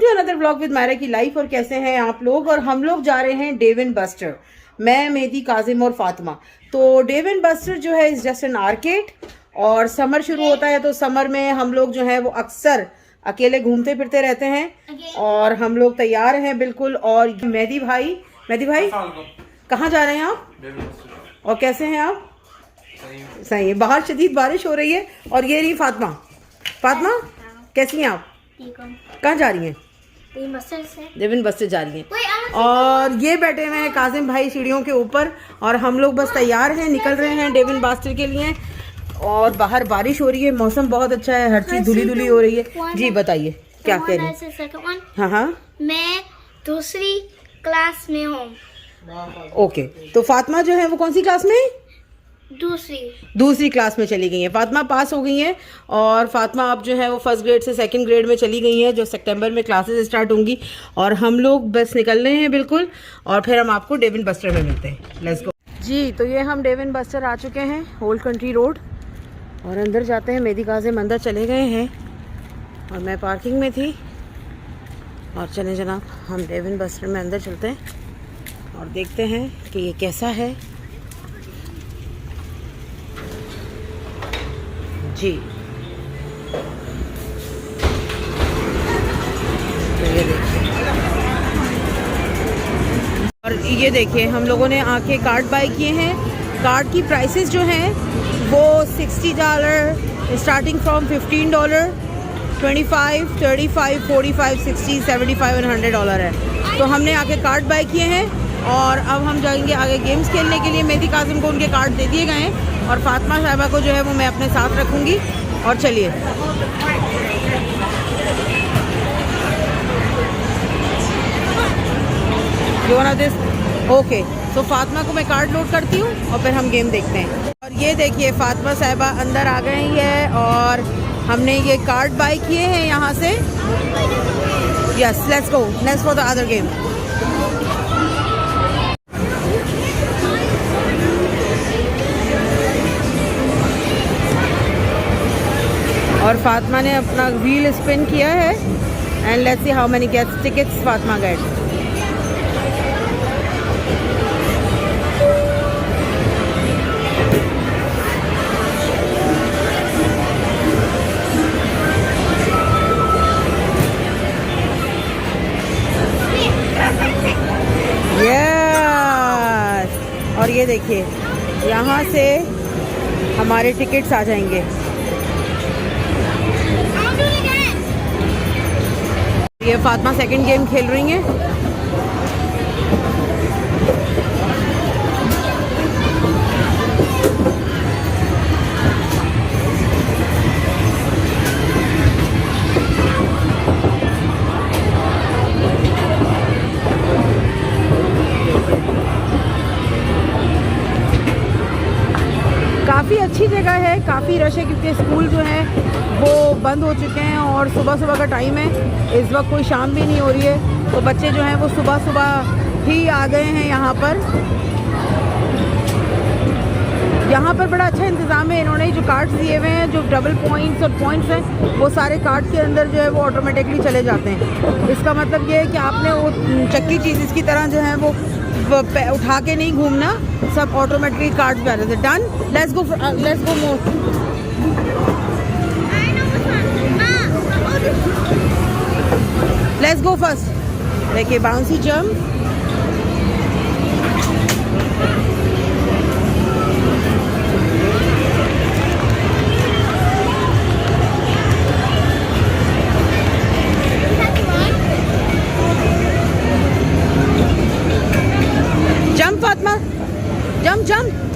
To another vlog with Myra की life. और कैसे हैं आप लोग? और हम लोग जा रहे हैं डेव एंड बस्टर, मैं, मेहदी, काजिम और फातिमा। तो डेव एंड बस्टर जो है इज जस्ट एन आर्केड, और समर शुरू होता है तो समर में हम लोग जो है वो अक्सर अकेले घूमते फिरते रहते हैं। और हम लोग तैयार हैं बिल्कुल। और मेहदी भाई कहाँ जा रहे हैं आप? और कैसे हैं आप? सही है। बाहर शदीद बारिश हो रही है। और ये रही फातिमा। फातिमा कैसी हैं आप? कहाँ जा रही हैं? डेवन बस्टर जा रही हैं। और ये बैठे हुए हैं काजिम भाई सीढ़ियों के ऊपर, और हम लोग बस तैयार हैं, निकल रहे हैं डेवन बस्टर के लिए। और बाहर बारिश हो रही है, मौसम बहुत अच्छा है, हर चीज धुली धुली हो रही है। जी बताइए क्या कह रही हैं? हाँ, मैं दूसरी क्लास में हूँ। ओके, तो फातिमा जो है वो कौन सी क्लास में? दूसरी क्लास में चली गई है। फातिमा पास हो गई है, और फातिमा अब जो है वो फर्स्ट ग्रेड से सेकंड ग्रेड में चली गई है, जो सितंबर में क्लासेस स्टार्ट होंगी। और हम लोग बस निकल रहे हैं बिल्कुल, और फिर हम आपको डेवन बस्टर में मिलते हैं। लेट्स गो जी। तो ये हम डेवन बस्टर आ चुके हैं, ओल्ड कंट्री रोड, और अंदर जाते हैं। मेहदी काज़िम अंदर चले गए हैं और मैं पार्किंग में थी। और चलें जनाब, हम डेवन बस्टर में अंदर चलते हैं और देखते हैं कि ये कैसा है। जी तो ये देखिए, और ये देखिए हम लोगों ने आके कार्ड बाय किए हैं। कार्ड की प्राइसेस जो हैं वो $60 स्टार्टिंग फ्रॉम $15, $25, $35, $45, $60, $75 और $100 है। तो हमने आके कार्ड बाय किए हैं, और अब हम जाएंगे आगे गेम्स खेलने के लिए। मेहदी काजिम को उनके कार्ड दे दिए गए हैं, और फातिमा साहिबा को जो है वो मैं अपने साथ रखूँगी। और चलिए दिस ओके। तो फातिमा को मैं कार्ड लोड करती हूँ और फिर हम गेम देखते हैं। और ये देखिए फातिमा साहिबा अंदर आ गई है, और हमने ये कार्ड बाय किए हैं यहाँ से। Yes, let's go next for the other game. और फातिमा ने अपना व्हील स्पिन किया है, and let's see how many gets tickets Fatima get. Yes, और ये देखिए यहाँ से हमारे टिकट्स आ जाएंगे। ये फातिमा सेकंड गेम खेल रही हैं। काफ़ी अच्छी जगह है, काफ़ी रश है, क्योंकि स्कूल जो है वो बंद हो चुके हैं और सुबह सुबह का टाइम है। इस वक्त कोई शाम भी नहीं हो रही है, तो बच्चे जो हैं वो सुबह सुबह ही आ गए हैं यहाँ पर। यहाँ पर बड़ा अच्छा इंतज़ाम है। इन्होंने जो कार्ड्स दिए हुए हैं, जो डबल पॉइंट्स और पॉइंट्स हैं, वो सारे कार्ड के अंदर जो है वो ऑटोमेटिकली चले जाते हैं। इसका मतलब ये है कि आपने वो चक्की चीज़ इसकी तरह जो है वो उठा के नहीं घूमना, सब ऑटोमेटिकली कार्ड पे आ जाते हैं। Done, let's go more. Let's go first. देखिए bouncy jump, jump Fatima, jump jump.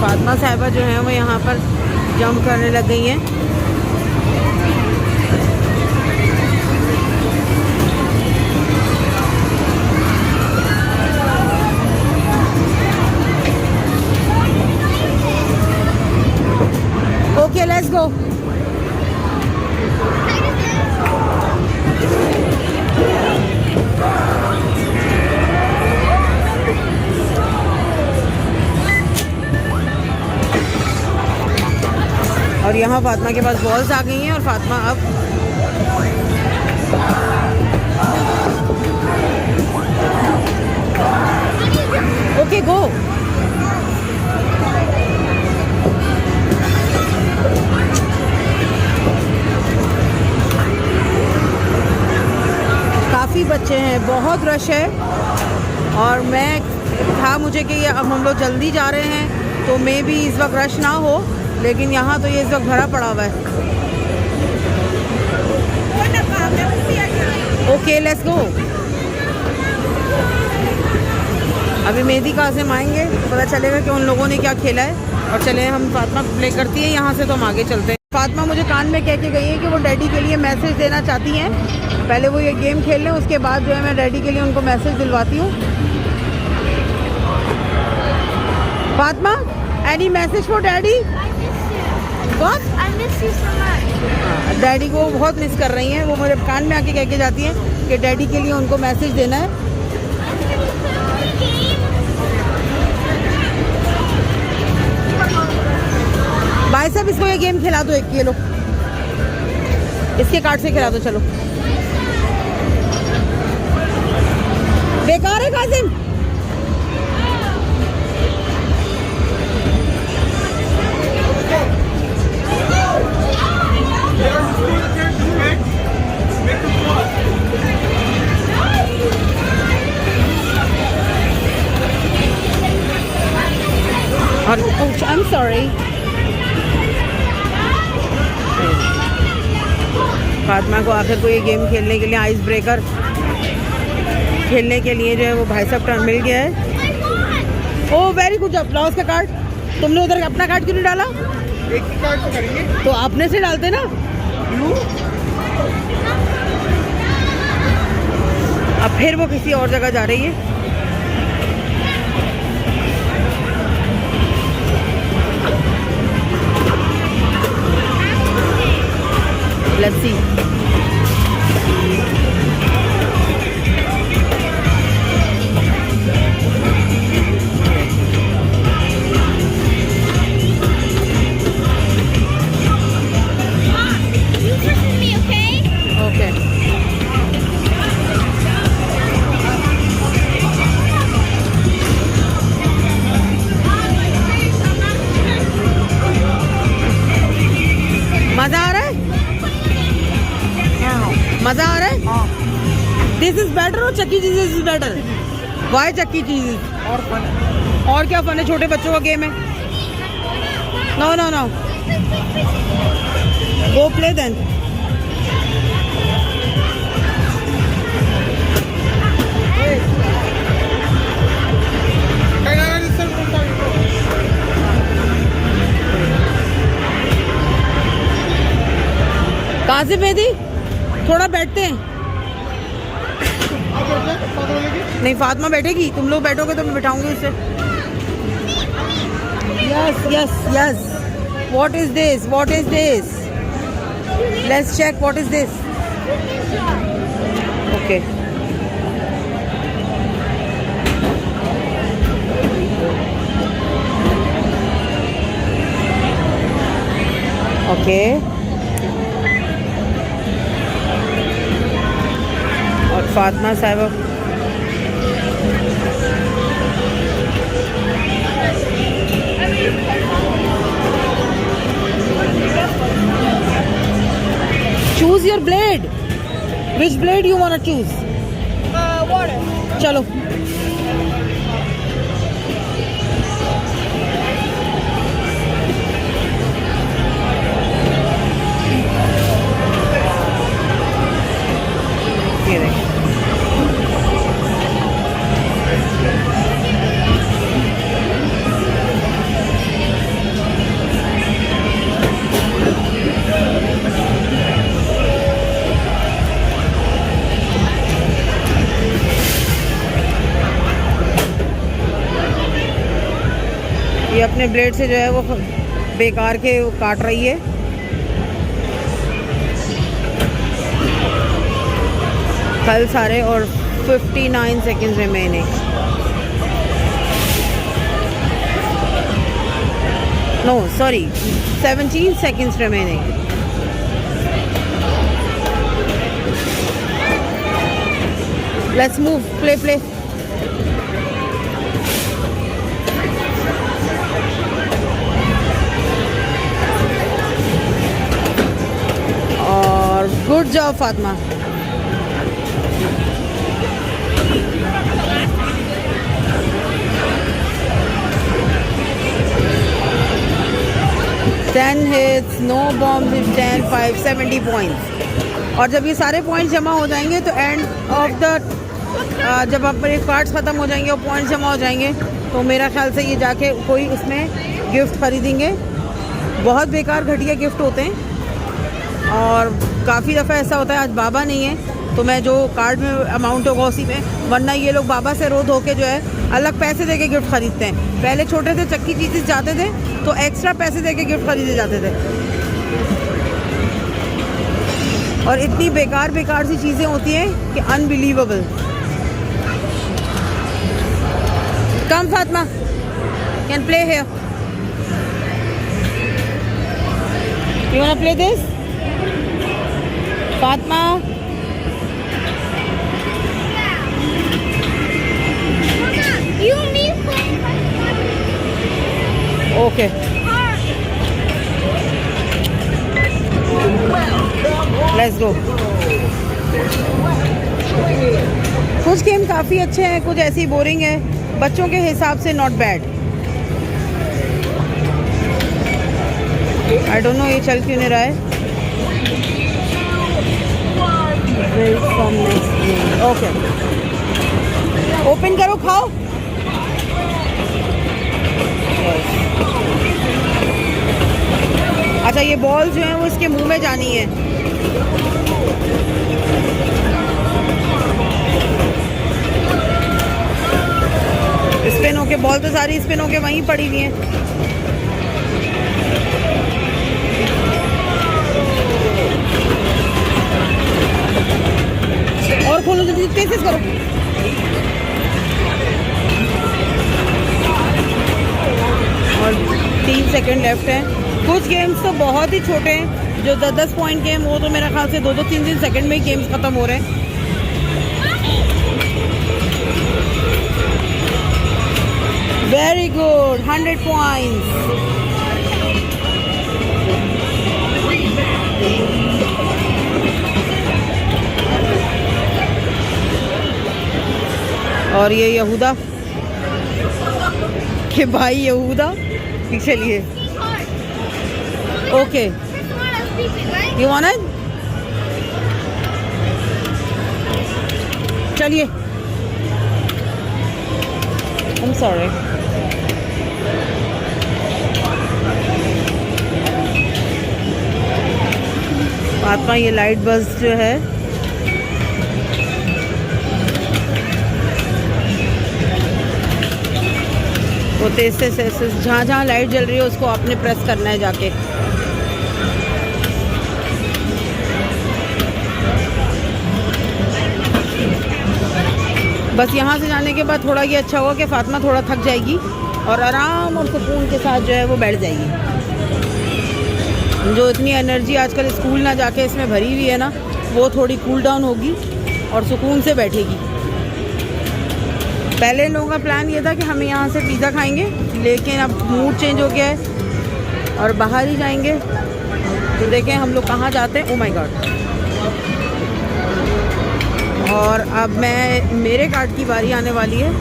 Fatima साहिबा जो है वो यहाँ पर जंप करने लग गई हैं। ओके, लेट्स गो। और यहाँ फातिमा के पास बॉल्स आ गई हैं और फातिमा अब ओके गो। काफ़ी बच्चे हैं, बहुत रश है और मैं था मुझे कि अब हम लोग जल्दी जा रहे हैं तो मे भी इस वक्त रश ना हो, लेकिन यहाँ तो ये इस वक्त भरा पड़ा हुआ है। ओके लेट्स गो। अभी मेहदी काज़िम आएंगे तो पता चलेगा कि उन लोगों ने क्या खेला है। और चले हम, फातिमा प्ले करती है यहाँ से तो हम आगे चलते हैं। फातिमा मुझे कान में कह के गई है कि वो डैडी के लिए मैसेज देना चाहती हैं, पहले वो ये गेम खेल लें उसके बाद जो है मैं डैडी के लिए उनको मैसेज दिलवाती हूँ। Fatima, any message for daddy? I miss you so much. Daddy को बहुत मिस कर रही हैं, वो मेरे कान में आके कह के जाती हैं कि डैडी के लिए उनको मैसेज देना है। भाई साहब इसको ये गेम खिला दो, एक ये लो, इसके कार्ड से खिला दो। चलो बेकार है Kazim. I am sorry. Fatima को आखिर को ये गेम खेलने के लिए, आइस ब्रेकर खेलने के लिए जो है वो भाई साहब टर्न मिल गया है। Oh very good job. लाओ उसका कार्ड। तुमने उधर अपना कार्ड क्यों नहीं डाला? एक ही कार्ड तो करेंगे तो आपने से डालते ना। अब फिर वो किसी और जगह जा रही है। लस्सी मजा आ रहा है? मजा आ रहा है? दिस इज बेटर और चक्की चीज इज बेटर? वाई चक्की चीज? और फन है। और क्या फन है? छोटे बच्चों का गेम है। No no no, go play then. Kazim Mehdi थोड़ा बैठते हैं। नहीं फातिमा बैठेगी, तुम लोग बैठोगे तो मैं बिठाऊंगी उससे। Yes yes yes. What is this? What is this? Let's check what is this. Okay okay. और फातिमा साहिबा choose your blade. Which blade you want to choose? Water. चलो ये देख। ये अपने ब्लेड से जो है वो बेकार के काट रही है। कल सारे और 59 seconds remaining. No, sorry. 17 seconds remaining. Let's move. Play. और good job, Fatma. Ten hits, no bombs in 10, 5, 70 points. और जब ये सारे पॉइंट्स जमा हो जाएंगे तो एंड ऑफ द जब अपने कार्ड्स ख़त्म हो जाएंगे और पॉइंट्स जमा हो जाएंगे तो मेरा ख्याल से ये जाके कोई उसमें गिफ्ट खरीदेंगे। बहुत बेकार घटिया गिफ्ट होते हैं और काफ़ी दफ़ा ऐसा होता है आज बाबा नहीं है तो मैं जो कार्ड में अमाउंट होगा उसी में, वरना ये लोग बाबा से रो धो के जो है अलग पैसे दे के गिफ्ट खरीदते हैं। पहले छोटे थे चक्की चीज़ जाते थे तो एक्स्ट्रा पैसे दे के गिफ्ट खरीदे जाते थे और इतनी बेकार सी चीज़ें होती हैं कि unbelievable. Come Fatima, can play here, you want to play this Fatima? You need okay let's go. कुछ गेम काफ़ी अच्छे हैं, कुछ ऐसी बोरिंग है, बच्चों के हिसाब से not bad. I don't know ये चल क्यों नहीं रहा है। ओके ओपन करो, खाओ। अच्छा ये बॉल जो है वो इसके मुंह में जानी है। स्पिन होके बॉल तो सारी स्पिन होके वहीं पड़ी हुई है। और खोलो जल्दी, तेज करो। और 3 सेकंड लेफ्ट है। कुछ गेम्स तो बहुत ही छोटे हैं, जो 10-10 पॉइंट गेम वो तो मेरा ख्याल से 2-2, 3-3 सेकंड में ही गेम्स खत्म हो रहे हैं। Very good, 100 points. और ये यहूदा के भाई यहूदा पीछे लिए। Okay you want it? चलिए, आई एम सॉरी। फातिमा ये लाइट बस जो है वो तेज से जहाँ जहाँ लाइट जल रही है उसको आपने प्रेस करना है जाके। बस यहाँ से जाने के बाद थोड़ा ये अच्छा होगा कि फातिमा थोड़ा थक जाएगी और आराम और सुकून के साथ जो है वो बैठ जाएगी। जो इतनी एनर्जी आजकल स्कूल ना जाके इसमें भरी हुई है ना, वो थोड़ी कूल डाउन होगी और सुकून से बैठेगी। पहले इन लोगों का प्लान ये था कि हम यहाँ से पिज़्ज़ा खाएंगे, लेकिन अब मूड चेंज हो गया है और बाहर ही जाएंगे। तो देखें हम लोग कहाँ जाते हैं। Oh my God. और अब मेरे कार्ड की बारी आने वाली है।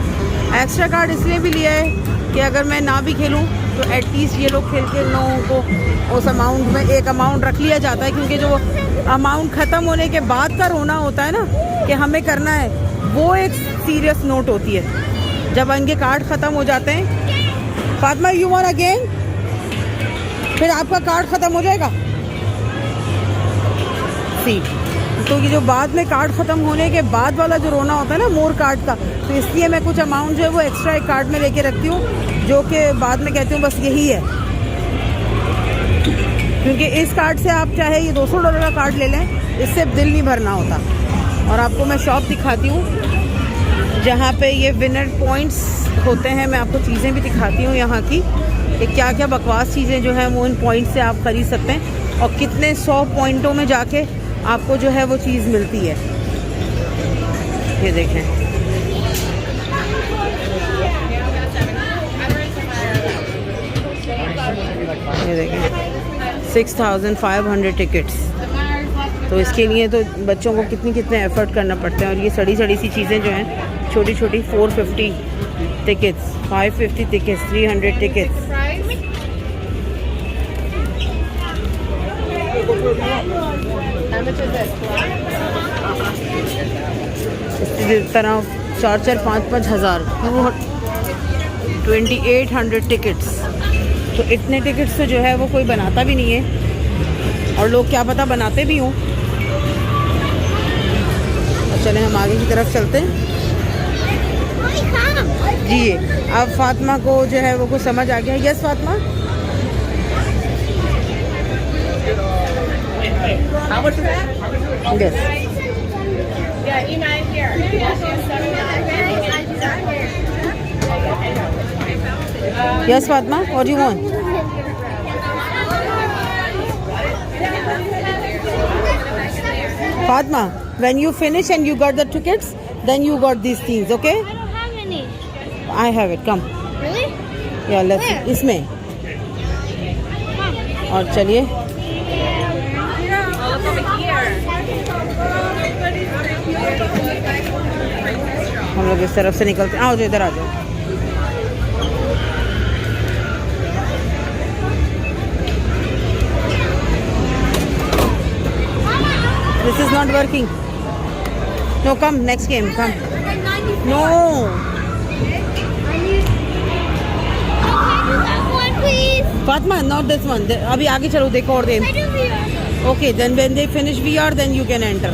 एक्स्ट्रा कार्ड इसलिए भी लिया है कि अगर मैं ना भी खेलूँ तो एटलीस्ट ये लोग खेल के इन लोगों को उस अमाउंट में एक अमाउंट रख लिया जाता है, क्योंकि जो अमाउंट ख़त्म होने के बाद का रोना होता है ना कि हमें करना है, वो एक सीरियस नोट होती है जब इनके कार्ड ख़त्म हो जाते हैं। Fatima you want again? फिर आपका कार्ड ख़त्म हो जाएगा। सी तो ये जो बाद में कार्ड ख़त्म होने के बाद वाला जो रोना होता है ना मोर कार्ड का, तो इसलिए मैं कुछ अमाउंट जो है वो एक्स्ट्रा एक कार्ड में लेके रखती हूँ, जो कि बाद में कहती हूँ बस यही है। क्योंकि इस कार्ड से आप चाहे ये $200 का कार्ड ले लें, इससे दिल नहीं भरना होता। और आपको मैं शॉप दिखाती हूँ जहाँ पे ये विनर पॉइंट्स होते हैं। मैं आपको चीज़ें भी दिखाती हूँ यहाँ की। कि क्या क्या बकवास चीज़ें जो हैं वो इन पॉइंट से आप ख़रीद सकते हैं और कितने 100 पॉइंटों में जाके आपको जो है वो चीज़ मिलती है। ये देखें, ये देखें 6500 टिकट्स। तो इसके लिए तो बच्चों को कितने एफर्ट करना पड़ते हैं। और ये सड़ी सी चीज़ें जो हैं छोटी 450 टिकट्स, 550 टिकट्स, 300 टिकट्स। इसी तरह 4-5 हज़ार 2800 टिकट्स। तो इतने टिकट्स तो जो है वो कोई बनाता भी नहीं है, और लोग क्या पता बनाते भी हों। तो चलें हम आगे की तरफ चलते हैं। जी, अब फातिमा को जो है वो कुछ समझ आ गया। Yes Fatima, yes yes Fatima, what you want? Fatma, when you finish and you got the tickets, then you got these things, okay? I don't have any. I have it, come. Really? Yeah, let's Where? इसमें। और चलिए हम लोग इस तरफ से निकलते हैं। आओ, इधर आ जाओ। This is not working. No, come, next game, come. No. Fatma, not this one. अभी आगे चलो, देखो और दे। Okay, then when they finish VR, then you can enter.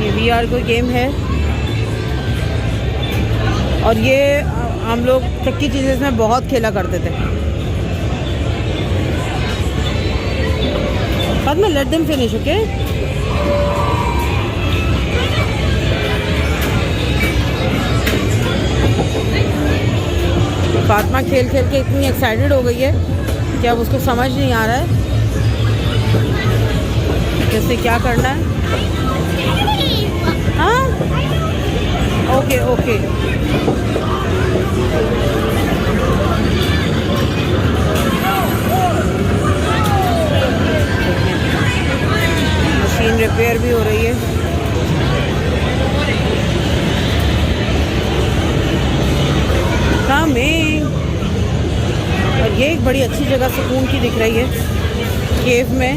ये VR कोई गेम है, और ये हम लोग चक्की चीज़ें इसमें बहुत खेला करते थे। Fatma, let them finish, okay? Fatima खेल के इतनी एक्साइटेड हो गई है कि अब उसको समझ नहीं आ रहा है जैसे क्या करना है। हाँ, ओके ओके। मशीन रिपेयर भी हो रही है। में और ये एक बड़ी अच्छी जगह सुकून की दिख रही है। केव में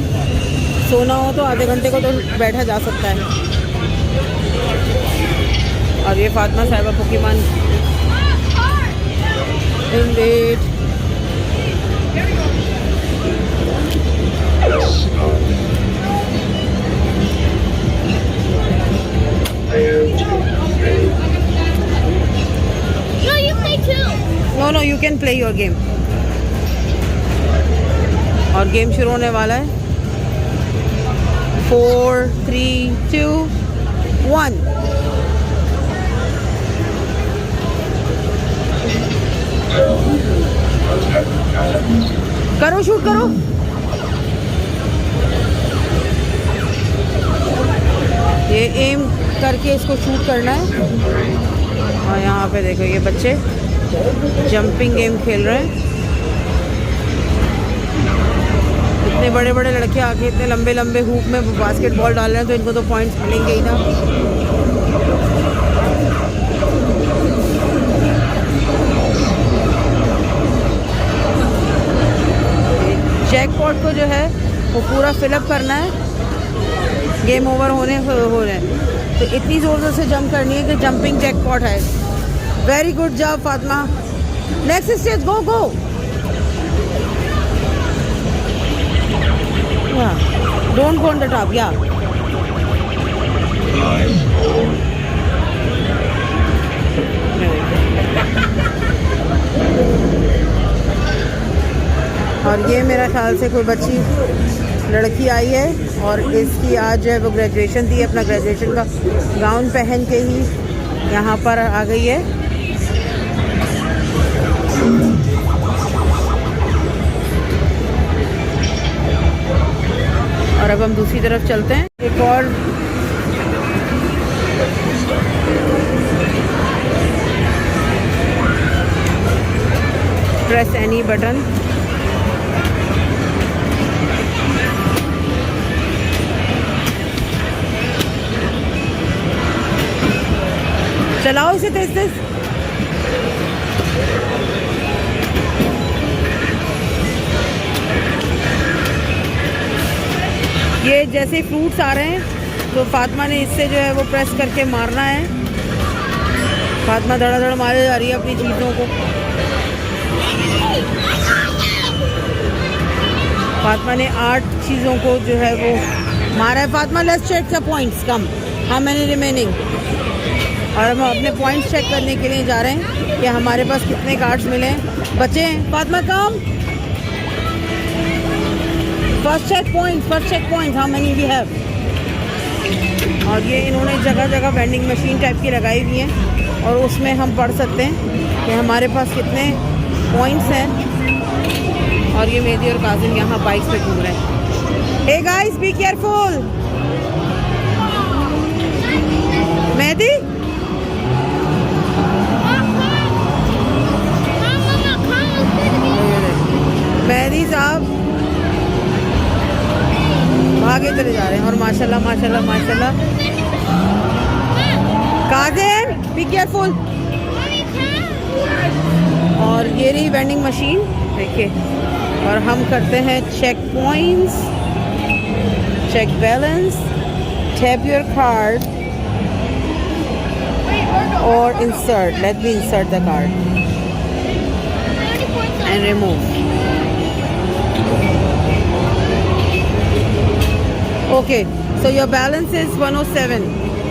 सोना हो तो आधे घंटे को तो बैठा जा सकता है। और ये फातिमा साहिबा Pokemon invade. No, you can play your game. और गेम शुरू होने वाला है। 4, 3, 2, 1। करो, शूट करो। ये एम करके इसको शूट करना है। और यहाँ पे देखो ये बच्चे जंपिंग गेम खेल रहे हैं। इतने बड़े बड़े लड़के आके इतने लंबे लंबे हुप में बास्केटबॉल डाल रहे हैं, तो इनको तो पॉइंट्स मिलेंगे ही ना। जैकपॉट को जो है वो पूरा फिलअप करना है। गेम ओवर हो रहे हैं, तो इतनी ज़ोर से जंप करनी है कि जंपिंग जैकपॉट है। Very good job Fatima. Next stage, go go. Don't go on the top. या और ये मेरा ख्याल से कोई बच्ची लड़की आई है और इसकी आज जो है वो ग्रेजुएशन थी। अपना ग्रेजुएशन का गाउन पहन के ही यहाँ पर आ गई है। अब हम दूसरी तरफ चलते हैं। एक और प्रेस एनी बटन। चलाओ इसे तेज तेज। ये जैसे फ्रूट्स आ रहे हैं तो फातिमा ने इससे जो है वो प्रेस करके मारना है। फातिमा धड़ाधड़ मारे जा रही है अपनी चीज़ों को। फातिमा ने 8 चीज़ों को जो है वो मारा है। Fatima let's check the points come how many remaining. और हम अपने पॉइंट्स चेक करने के लिए जा रहे हैं कि हमारे पास कितने कार्ड्स मिले हैं। बचे हैं फातिमा कम। First check point how many we have. और ये इन्होंने जगह जगह वेंडिंग मशीन टाइप की लगाई हुई हैं और उसमें हम पढ़ सकते हैं कि हमारे पास कितने पॉइंट्स हैं। और ये मेहदी और काजिम यहाँ बाइक्स पे घूम रहे हैं। Hey guys be careful. Mehdi Mehdi Sahab भागे चले जा रहे हैं। और माशाल्लाह माशाल्लाह माशाल्लाह। Kazim be careful. और ये रही वेंडिंग मशीन देखिए। और हम करते हैं check points, check balance, tap your card और insert. Let me insert the card and remove. Okay, so your balance is 107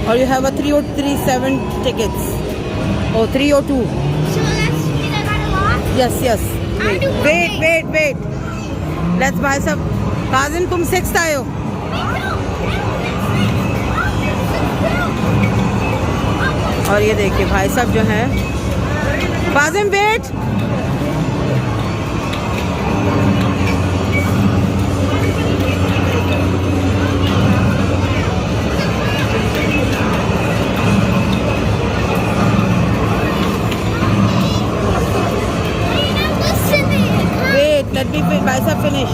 or you have a 3037 tickets. Oh, 302. So let's see the card a lot. Yes. Wait. Let's buy some. Kazim, तुम 6th आए हो। और ये देखिए भाई साहब जो है। काजिम वेट। Let me भाई साहब फिनिश।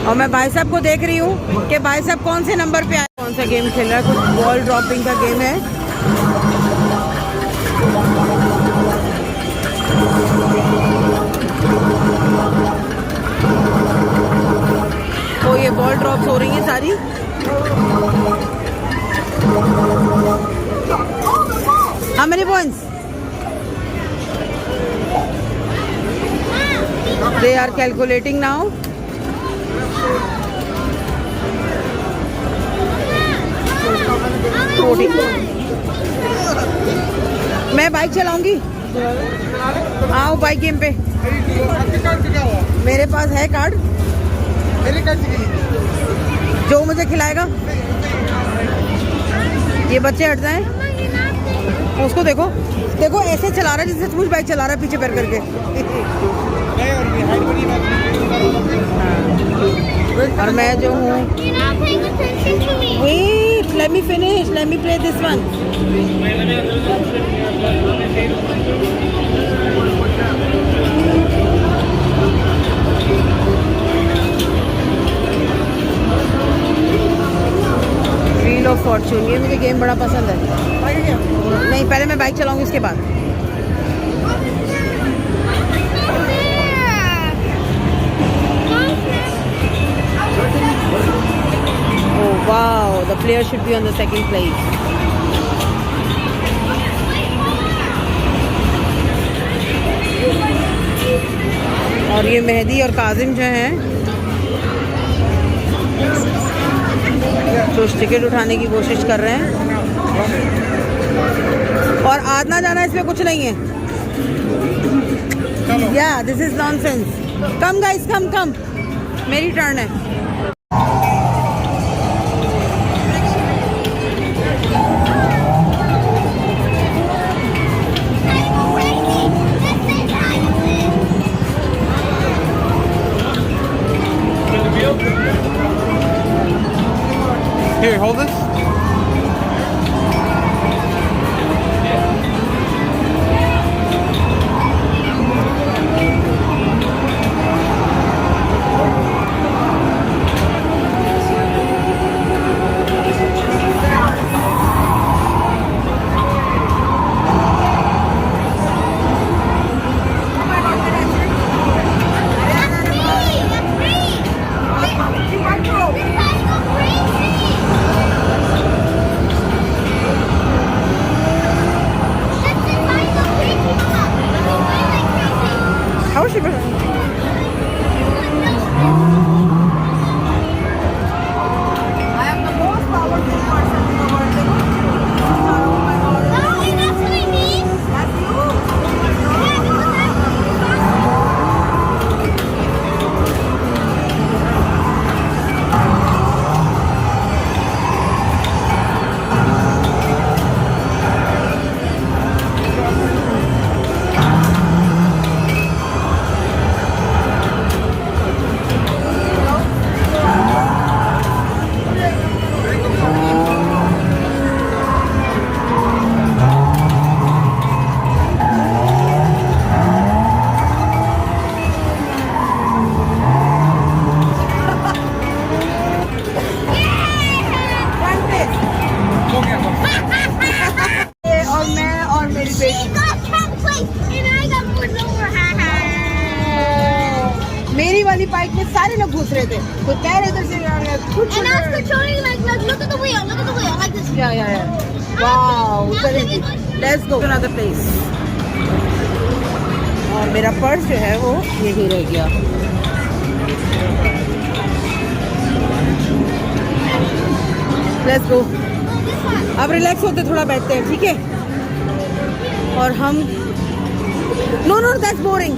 और मैं भाई साहब को देख रही हूँ कि भाई साहब कौन से नंबर पे आए। कौन सा गेम खेल रहा है? कुछ बॉल ड्रॉपिंग का गेम है। तो ये बॉल ड्रॉप्स हो रही हैं सारी। How many points? They are calculating now. मैं बाइक चलाऊंगी। आओ बाइक गेम पे। आपके कार्ड से क्या हुआ? मेरे पास है कार्ड। मेरे कार्ड से क्या? जो मुझे खिलाएगा। ये बच्चे हट जाएं। उसको देखो ऐसे चला रहा है जैसे सचमुच बाइक चला रहा है पीछे पैर करके। और मैं जो हूँ wait let me finish let me play this one. Wheel of fortune ये मुझे गेम बड़ा पसंद है। नहीं पहले मैं बाइक चलाऊंगी उसके बाद। Oh wow, the player should be on the second place. और ये मेहदी और काजिम जो हैं तो टिकट उठाने की कोशिश कर रहे हैं। और आना जाना इसमें कुछ नहीं है। या this is nonsense. Come guys come मेरी टर्न है। How is she? I am the most powerful person in the world. No, that's what I mean. That's you. Yeah, One place. हो गया ये और मैं और मेरी She बेटी. got 10th place and I got fourth over. मेरी वाली बाइक में सारे लोग घुस रहे थे. कोई पैर इधर से आ गया. कुछ And I was controlling like look at the wheel, like this. Yeah. Wow. Let's go to another place. और मेरा पर्स जो है वो यही रह गया. Let's go. This one. अब रिलैक्स होते थोड़ा बैठते हैं, ठीक है? और हम no that's boring,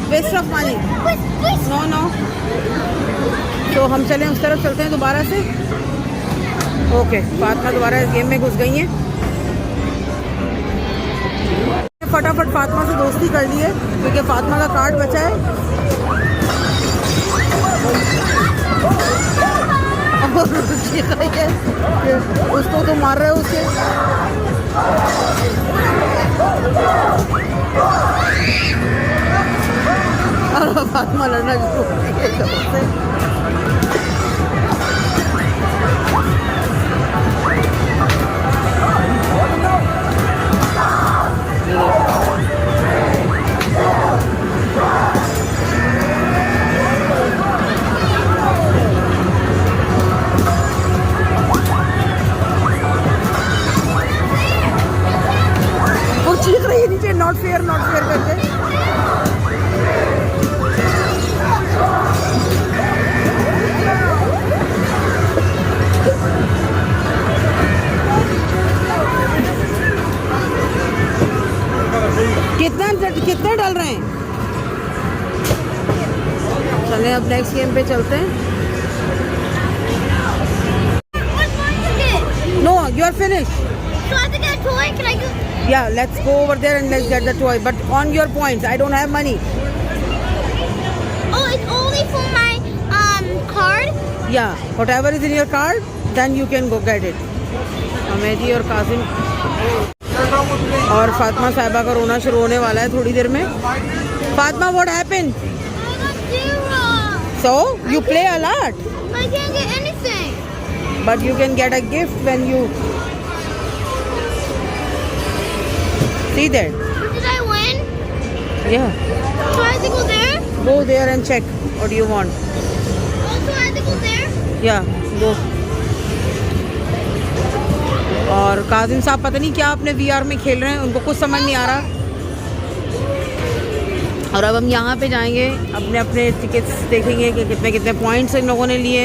waste of money. Please. No तो हम चलें उस तरफ चलते हैं दोबारा से. ओके, फातिमा दोबारा इस गेम में घुस गई हैं. फटाफट फातिमा से दोस्ती कर ली है क्योंकि फातिमा का कार्ड बचा है. और रुचि का ही है कि उसको तो मार रहे हो उसे. और फातिमा लड़ना शुरू हो गई है सबसे. वो चीख रही है नीचे नॉट फेयर करके. कितना डाल रहे हैं. चलें अब नेक्स्ट गेम पे चलते हैं. What one is it? No you are finish. So I have to get a toy. Can I go? Yeah, let's go over there and let's get the toy. But on your points, I don't have money. Oh, it's only for my card. Yeah, whatever is in your card, then you can go get it. अमेजी और कासिम और फातिमा साहिबा का रोना शुरू होने वाला है थोड़ी देर में. Fatima, what happened? I got 0. So you play a lot, I can't get anything. but you can get a gift when you see that. Did I win? Yeah, So I have to go there? go there and check what you want. Also I have to go there? Yeah, go. और काजिम साहब पता नहीं क्या अपने VR में खेल रहे हैं, उनको कुछ समझ नहीं आ रहा. और अब हम यहाँ पे जाएंगे, अपने अपने टिकट्स देखेंगे कि कितने कितने पॉइंट्स इन लोगों ने लिए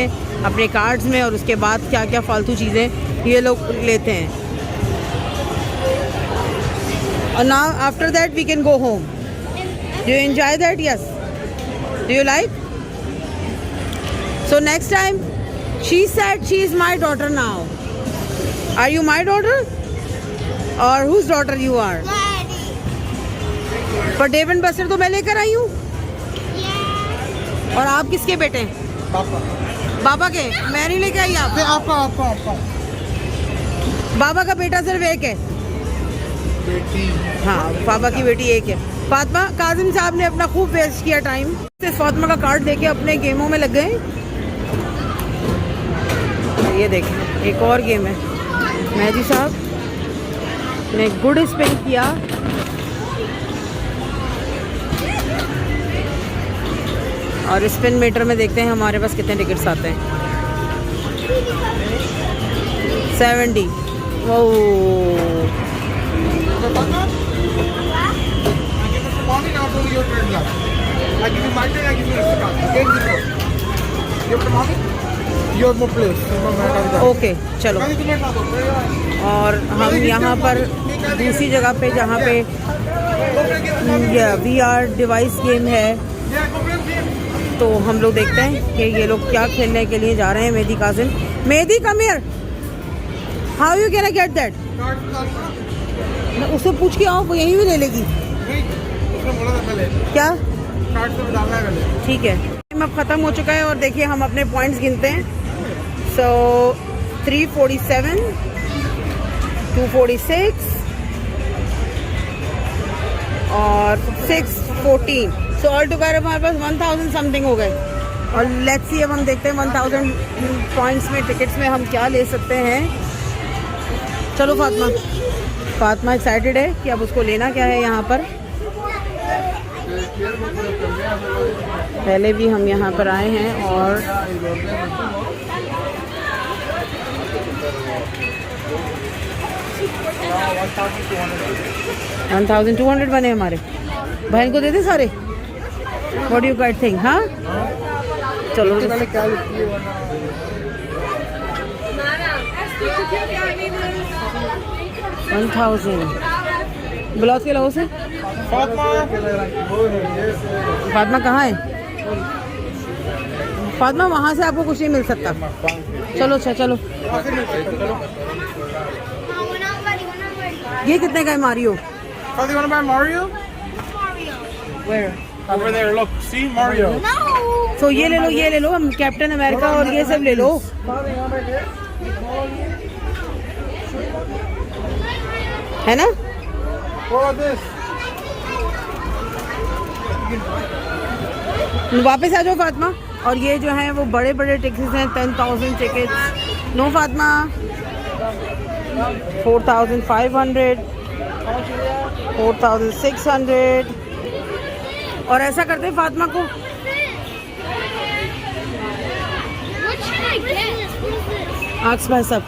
अपने कार्ड्स में, और उसके बाद क्या क्या फालतू चीज़ें ये लोग लेते हैं. और now after that we can go home. Do you enjoy that? Yes. Do you like? So next time she said she is my daughter now. Are you my daughter? Or whose daughter you are? Daddy. पर Dave and buster तो मैं लेकर आई हूँ. Yeah. और आप किसके बेटे हैं? पापा बाबा के. मैं नहीं लेके आई. आप आपा बाबा का बेटा सिर्फ एक है. बेटी हाँ, पापा की बेटी एक है. फातिमा, काजिम साहब ने अपना खूब वेस्ट किया टाइम. फातिमा का कार्ड देके अपने गेमों में लग गए. ये देखें, एक और गेम है. मेहदी साहब ने गुड स्पिन किया. और स्पिन मीटर में देखते हैं हमारे पास कितने टिकट्स आते हैं. 70. वो morning after your train I give you my turn, I give you the card. Okay? You have the mommy? You have more place. Okay चलो। और हम यहाँ पर दूसरी जगह पे जहाँ पे VR डिवाइस गेम है, तो हम लोग देखते हैं कि ये लोग क्या खेलने के लिए जा रहे हैं। Mehdi Kazim, Mehdi come here, how you can I get that? उससे पूछ के आओ, वो यहीं भी ले लेगी क्या? ठीक है, अब ख़त्म हो चुका है और देखिए हम अपने पॉइंट्स गिनते हैं। सो 347, 246 और 614, सो ऑल टुगेदर हमारे पास 1000 समथिंग हो गए। और लेट्स सी, अब हम देखते हैं 1000 पॉइंट्स में, टिकट्स में हम क्या ले सकते हैं। चलो फातिमा एक्साइटेड है कि अब उसको लेना क्या है यहाँ पर। पहले भी हम यहाँ पर आए हैं और $1,200 बने हमारे। बहन को दे दे सारे। What you guide think? हाँ चलो, 1000 ब्लाउज के लो से। फातिमा कहाँ है? फातिमा वहाँ से आपको कुछ नहीं मिल सकता। चलो अच्छा चलो। ये कितने का है Mario? Mario? Where? Over there, look. See Mario. तो ये ले लो, ये ले लो, हम कैप्टन अमेरिका और ये सब ले लो। है ना? वापस आ जाओ फातिमा। और ये जो है वो बड़े बड़े टिकट्स हैं, 10,000 टिकट्स। नो फातिमा, 4,500, 4,600। और ऐसा करते हैं फातिमा को, आक्स भाई सब।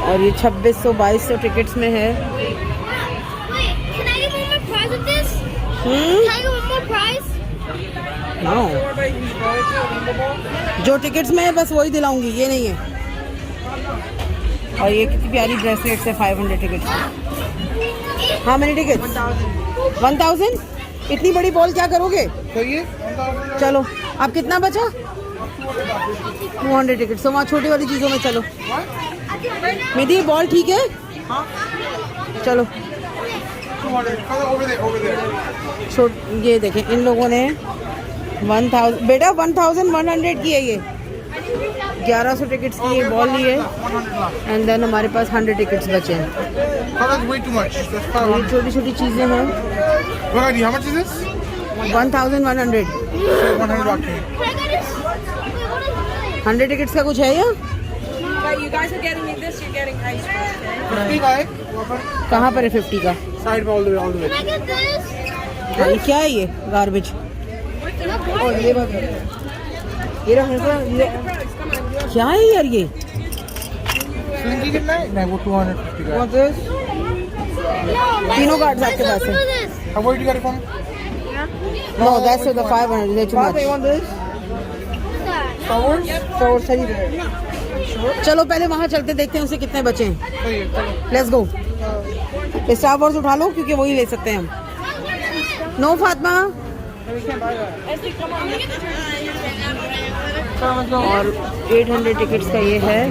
और ये 2600-2200 टिकट्स में है। नो, जो टिकट्स में है बस वही दिलाऊंगी, ये नहीं है। और ये कितनी प्यारी ब्रेसलेट्स है, 500 टिकट्स। हाँ मेनी टिकट्स? 1000। इतनी बड़ी बॉल क्या करोगे? चलो, अब कितना बचा? 200 टिकट्स। तो वहाँ छोटी वाली चीज़ों में चलो। मेरी बॉल ठीक है? चलो। ये देखें, इन लोगों ने 1000, बेटा 1100 की है ये। 1100 टिकट्स की ये बॉल ली है। एंड देन हमारे पास 100 टिकट्स बचे हैं। ये छोटी छोटी चीज़ें हैं। 1100। 100 टिकट्स का कुछ है या? कहाँ पर है 50 का? Side में all the way. हाँ, ये क्या है ये? गार्बेज। और ये क्या है यार ये? Slinky कितना है? नहीं, वो 250 का। तीनों कार्ड्स आपके पास है? How much you got it from? No, that's the 500. That's too much. चलो पहले वहाँ चलते, देखते हैं उसे कितने बचे हैं। Let's go. स्टार वॉर्स उठा लो क्योंकि वही ले सकते हैं हम। नो फातिमा। और 800 टिकट्स का ये है।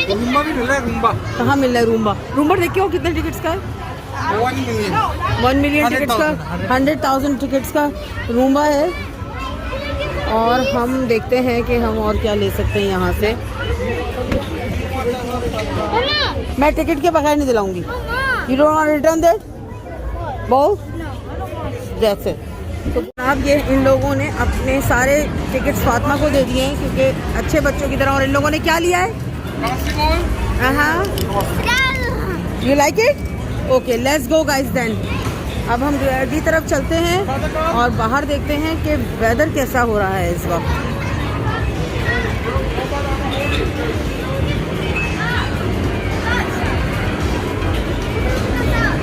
रूम्बा भी मिल रहा है, रूम्बा। कहाँ मिल रहा है रूम्बा? रूम्बा देखिए वो कितने टिकट्स का है? 1 मिलियन टिकट्स का, 100,000 टिकट्स का रूम्बा है। और हम देखते हैं कि हम और क्या ले सकते हैं यहाँ से। मैं टिकट के बगैर नहीं दिलाऊंगी। You don't want return that ball? That's it. तो अब ये इन लोगों ने अपने सारे टिकट्स फातिमा को दे दिए हैं क्योंकि अच्छे बच्चों की तरह। और इन लोगों ने क्या लिया है? हाँ, you like it? Okay, let's go guys then. अब हम की तरफ चलते हैं और बाहर देखते हैं कि वेदर कैसा हो रहा है इस वक्त।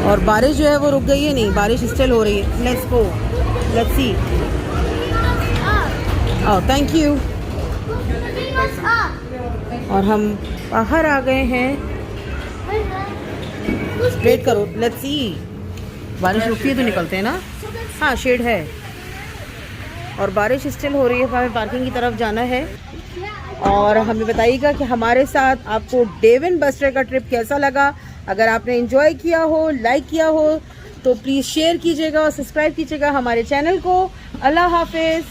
और बारिश जो है वो रुक गई है, नहीं बारिश स्टिल हो रही है। Let's go, let's see. Oh thank you. और हम बाहर आ गए हैं, वेट करो, लेट्स सी। बारिश रुकती है तो निकलते हैं ना। हाँ शेड है और बारिश स्टिल हो रही है, हमें पार्किंग की तरफ जाना है। और हमें बताइएगा कि हमारे साथ आपको डेव एंड बस्टर का ट्रिप कैसा लगा। अगर आपने एंजॉय किया हो, लाइक किया हो तो प्लीज़ शेयर कीजिएगा और सब्सक्राइब कीजिएगा हमारे चैनल को। अल्लाह हाफिज़।